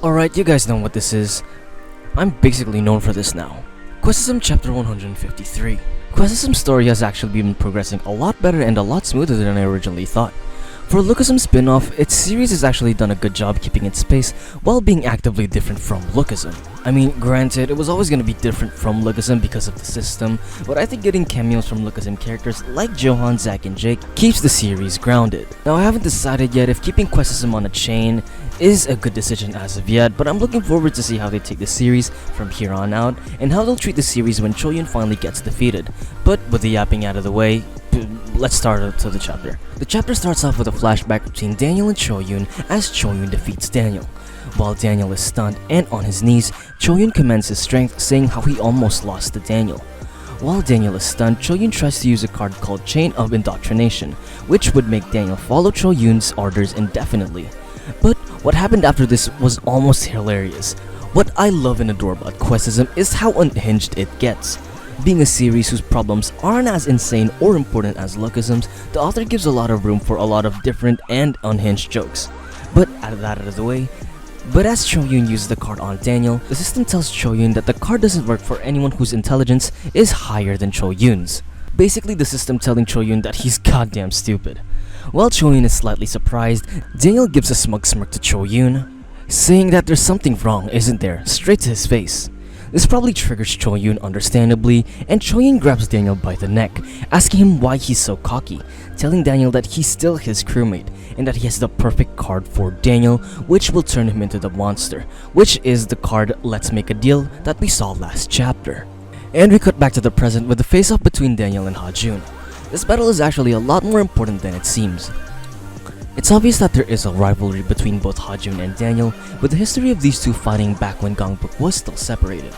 Alright, you guys know what this is. I'm basically known for this now. Questism chapter 153. Questism's story has actually been progressing a lot better and a lot smoother than I originally thought. For lookism spin-off, its series has actually done a good job keeping its pace while being actively different from lookism. I mean, granted, it was always going to be different from lookism because of the system, but I think getting cameos from lookism characters like Johan, Zack, and Jake keeps the series grounded. Now, I haven't decided yet if keeping Questism on a chain is a good decision as of yet, but I'm looking forward to see how they take the series from here on out and how they'll treat the series when Choyun finally gets defeated. But with the yapping out of the way, let's start to the chapter. The chapter starts off with a flashback between Daniel and Choyun as Choyun defeats Daniel. While Daniel is stunned and on his knees, Choyun commends his strength, saying how he almost lost to Daniel. While Daniel is stunned, Choyun tries to use a card called Chain of Indoctrination, which would make Daniel follow Choyun's orders indefinitely. But what happened after this was almost hilarious. What I love and adore about Questism is how unhinged it gets. Being a series whose problems aren't as insane or important as lookism's, the author gives a lot of room for a lot of different and unhinged jokes. But out of the way, as Choyun uses the card on Daniel, the system tells Choyun that the card doesn't work for anyone whose intelligence is higher than Choyun's. Basically the system telling Choyun that he's goddamn stupid. While Choyun is slightly surprised, Daniel gives a smug smirk to Choyun, saying that there's something wrong, isn't there, straight to his face. This probably triggers Choyun understandably, and Choyun grabs Daniel by the neck, asking him why he's so cocky, telling Daniel that he's still his crewmate, and that he has the perfect card for Daniel, which will turn him into the monster, which is the card Let's Make a Deal that we saw last chapter. And we cut back to the present with the face-off between Daniel and Ha-Jun. This battle is actually a lot more important than it seems. It's obvious that there is a rivalry between both Ha-Jun and Daniel, with the history of these two fighting back when Gangbuk was still separated.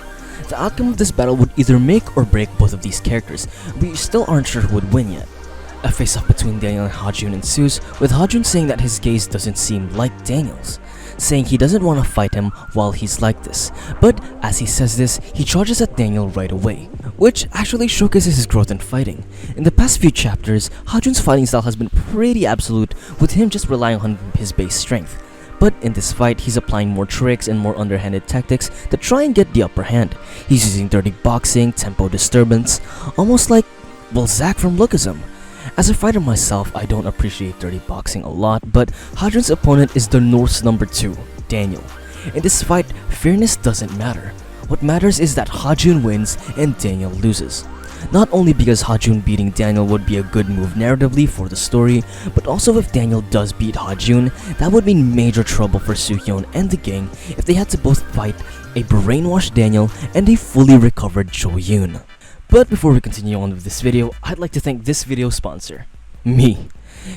The outcome of this battle would either make or break both of these characters, but we still aren't sure who would win yet. A face-off between Daniel and Ha-Jun ensues, with Ha-Jun saying that his gaze doesn't seem like Daniel's, saying he doesn't want to fight him while he's like this. But as he says this, he charges at Daniel right away, which actually showcases his growth in fighting. In the past few chapters, Ha-Jun's fighting style has been pretty absolute, with him just relying on his base strength. But in this fight, he's applying more tricks and more underhanded tactics to try and get the upper hand. He's using dirty boxing, tempo disturbance, almost like, well, Zack from lookism. As a fighter myself, I don't appreciate dirty boxing a lot, but Ha-Jun's opponent is the North's number 2, Daniel. In this fight, fairness doesn't matter. What matters is that Ha-Jun wins and Daniel loses. Not only because Ha-Jun beating Daniel would be a good move narratively for the story, but also if Daniel does beat Ha-Jun, that would mean major trouble for Soo-Hyun and the gang if they had to both fight a brainwashed Daniel and a fully recovered Choyun. But before we continue on with this video, I'd like to thank this video sponsor, me.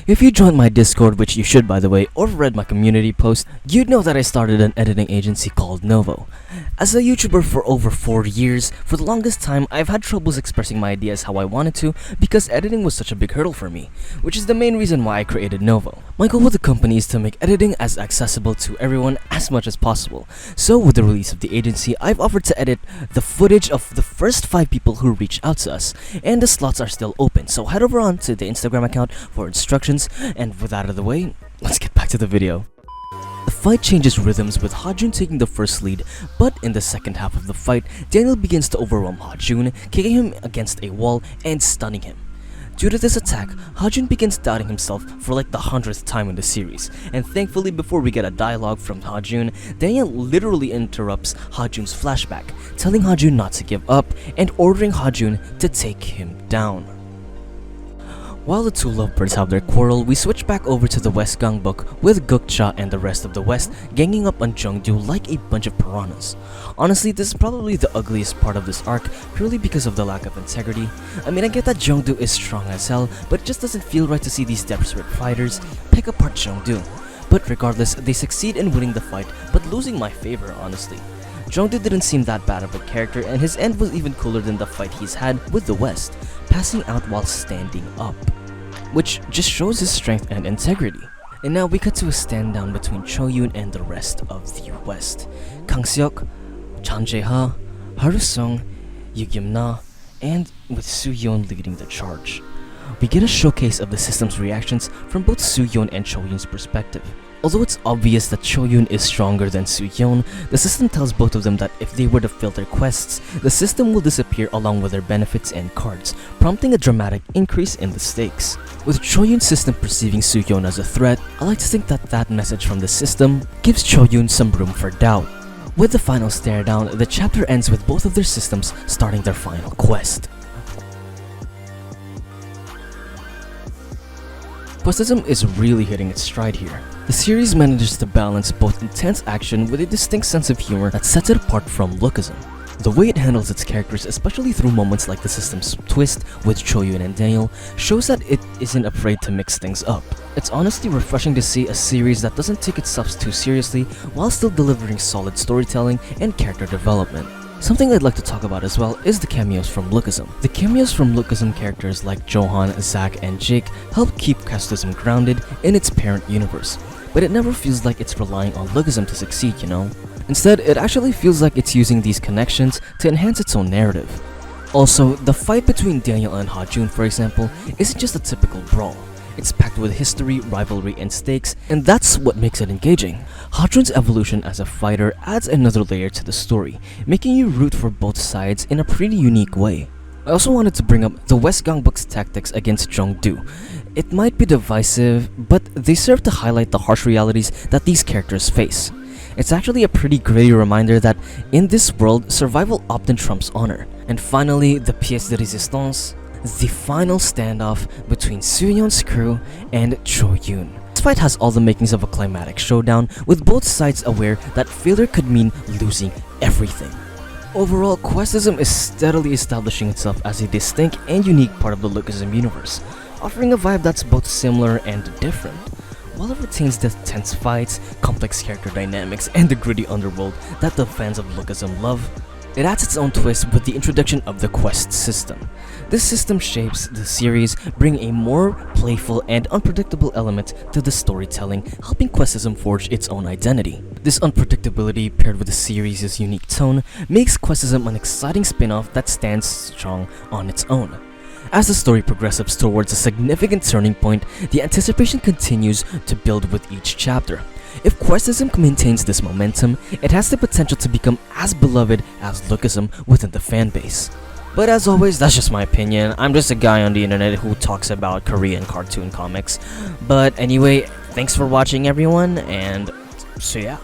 If you joined my Discord, which you should by the way, or read my community post, you'd know that I started an editing agency called Novo. As a YouTuber for over 4 years, for the longest time I've had troubles expressing my ideas how I wanted to because editing was such a big hurdle for me, which is the main reason why I created Novo. My goal with the company is to make editing as accessible to everyone as much as possible. So with the release of the agency, I've offered to edit the footage of the first 5 people who reached out to us, and the slots are still open, so head over on to the Instagram account for instructions, and with that out of the way, let's get back to the video. The fight changes rhythms with Ha-Jun taking the first lead, but in the second half of the fight, Daniel begins to overwhelm Ha-Jun, kicking him against a wall and stunning him. Due to this attack, Ha-Jun begins doubting himself for like the 100th time in the series, and thankfully before we get a dialogue from Ha-Jun, Daniel literally interrupts Ha-Jun's flashback, telling Ha-Jun not to give up and ordering Ha-Jun to take him down. While the two lovebirds have their quarrel, we switch back over to the West Gangbuk with Gukcha and the rest of the West ganging up on Jeongdu like a bunch of piranhas. Honestly, this is probably the ugliest part of this arc, purely because of the lack of integrity. I mean, I get that Jeongdu is strong as hell, but it just doesn't feel right to see these desperate fighters pick apart Jeongdu. But regardless, they succeed in winning the fight, but losing my favor, honestly. Jeongdu didn't seem that bad of a character, and his end was even cooler than the fight he's had with the West, passing out while standing up, which just shows his strength and integrity. And now we cut to a stand down between Choyun and the rest of the West. Kang Seok, Chan Jae-ha, Haru Sung, Yu Na, and with Soo-Hyun leading the charge. We get a showcase of the system's reactions from both Soo-Hyun and Choyun's perspective. Although it's obvious that Choyun is stronger than Soo-yeon, the system tells both of them that if they were to fail their quests, the system will disappear along with their benefits and cards, prompting a dramatic increase in the stakes. With Choyun's system perceiving Soo-yeon as a threat, I like to think that that message from the system gives Choyun some room for doubt. With the final stare down, the chapter ends with both of their systems starting their final quest. Questism is really hitting its stride here. The series manages to balance both intense action with a distinct sense of humor that sets it apart from lookism. The way it handles its characters, especially through moments like the system's twist with Choyun and Daniel, shows that it isn't afraid to mix things up. It's honestly refreshing to see a series that doesn't take itself too seriously while still delivering solid storytelling and character development. Something I'd like to talk about as well is the cameos from lookism. The cameos from lookism characters like Johan, Zack, and Jake help keep Questism grounded in its parent universe, but it never feels like it's relying on lookism to succeed, you know? Instead, it actually feels like it's using these connections to enhance its own narrative. Also, the fight between Daniel and Ha-jun, for example, isn't just a typical brawl. It's packed with history, rivalry, and stakes, and that's what makes it engaging. Ha-jun's evolution as a fighter adds another layer to the story, making you root for both sides in a pretty unique way. I also wanted to bring up the West Gangbuk's tactics against Jongdu. It might be divisive, but they serve to highlight the harsh realities that these characters face. It's actually a pretty gritty reminder that in this world, survival often trumps honor. And finally, the pièce de résistance, the final standoff between Soo-yeon's crew and Choyun. This fight has all the makings of a climatic showdown, with both sides aware that failure could mean losing everything. Overall, Questism is steadily establishing itself as a distinct and unique part of the lookism universe, offering a vibe that's both similar and different. While it retains the tense fights, complex character dynamics, and the gritty underworld that the fans of lookism love, it adds its own twist with the introduction of the quest system. This system shapes the series, bringing a more playful and unpredictable element to the storytelling, helping Questism forge its own identity. This unpredictability, paired with the series' unique tone, makes Questism an exciting spin-off that stands strong on its own. As the story progresses towards a significant turning point, the anticipation continues to build with each chapter. If Questism maintains this momentum, it has the potential to become as beloved as lookism within the fanbase. But as always, that's just my opinion. I'm just a guy on the internet who talks about Korean cartoon comics. But anyway, thanks for watching everyone, and so yeah.